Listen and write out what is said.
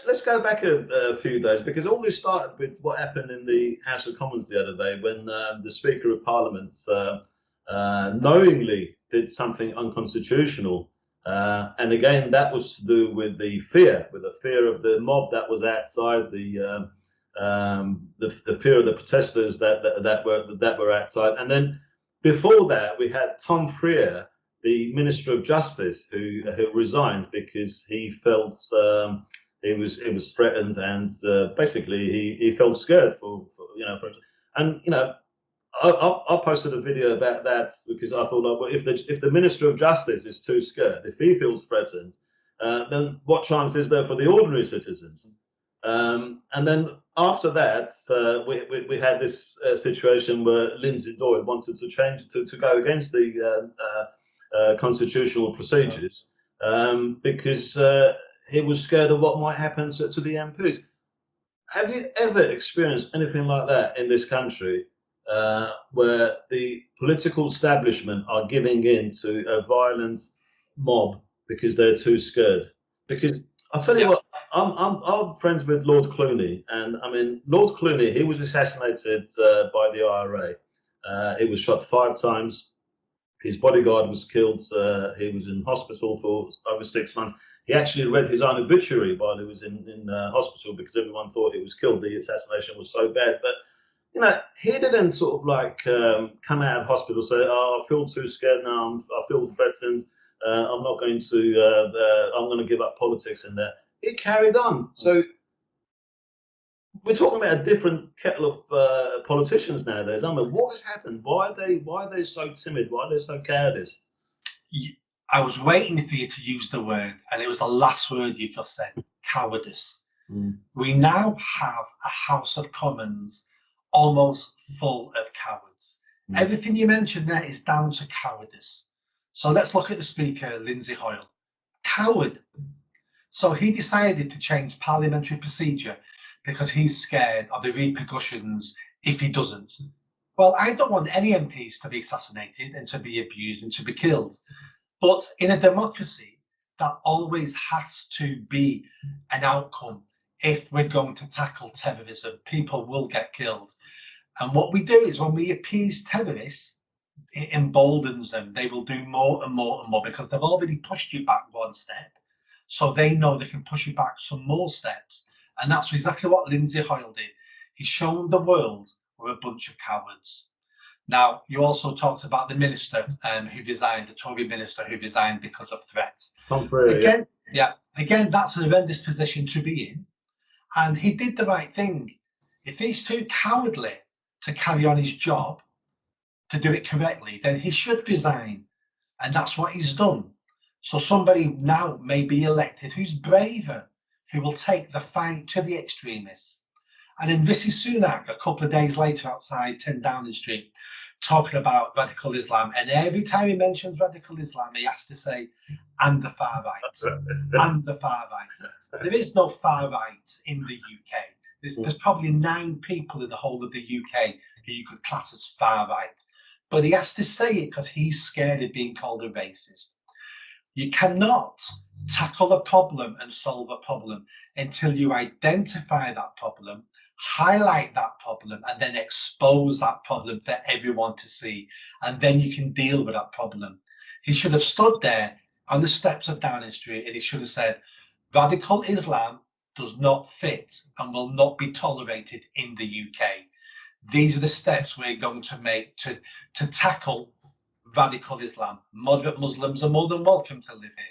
let's go back a few days, because all this started with what happened in the House of Commons the other day when the Speaker of Parliament knowingly did something unconstitutional, and again that was to do with the fear of the mob that was outside, the fear of the protesters that were outside, and then before that we had Tom Freer, the Minister of Justice, who resigned because he felt it was threatened, and basically he felt scared and I posted a video about that because I thought, like, well, if the Minister of Justice is too scared, if he feels threatened, then what chance is there for the ordinary citizens? And then after that, we had this situation where Lindsey Doyle wanted to change to go against the constitutional procedures because he was scared of what might happen to the MPs. Have you ever experienced anything like that in this country, where the political establishment are giving in to a violent mob because they're too scared? Because I'll tell you what, I'm friends with Lord Clooney, and I mean, Lord Clooney, he was assassinated by the IRA. He was shot 5 times. His bodyguard was killed. He was in hospital for over 6 months. He actually read his own obituary while he was in hospital because everyone thought he was killed. The assassination was so bad. But, he didn't sort of like come out of hospital and say, oh, I feel too scared now. I feel threatened. I'm not going to, I'm going to give up politics and that. He carried on. So we're talking about a different kettle of politicians nowadays. I mean, what has happened? Why are they so timid? Why are they so cowardice? I was waiting for you to use the word, and it was the last word you just said, cowardice. We now have a House of Commons almost full of cowards. Everything you mentioned there is down to cowardice. So let's look at the Speaker, Lindsey Hoyle. Coward. So he decided to change parliamentary procedure because he's scared of the repercussions if he doesn't. Well, I don't want any MPs to be assassinated and to be abused and to be killed. But in a democracy, that always has to be an outcome. If we're going to tackle terrorism, people will get killed. And what we do is when we appease terrorists, it emboldens them. They will do more and more and more because they've already pushed you back 1 step. So they know they can push you back some more steps. And that's exactly what Lindsey Hoyle did. He's shown the world we're a bunch of cowards. Now, you also talked about the minister who resigned, the Tory minister who resigned because of threats. Again, that's an horrendous position to be in. And he did the right thing. If he's too cowardly to carry on his job, to do it correctly, then he should resign. And that's what he's done. So somebody now may be elected who's braver, who will take the fight to the extremists. And then Rishi Sunak, a couple of days later outside 10 Downing Street, talking about radical Islam. And every time he mentions radical Islam, he has to say, and the far right, and the far right. There is no far right in the UK. There's probably 9 people in the whole of the UK who you could class as far right. But he has to say it because he's scared of being called a racist. You cannot tackle a problem and solve a problem until you identify that problem, highlight that problem, and then expose that problem for everyone to see. And then you can deal with that problem. He should have stood there on the steps of Downing Street and he should have said, radical Islam does not fit and will not be tolerated in the UK. These are the steps we're going to make to tackle radical Islam. Moderate Muslims are more than welcome to live here.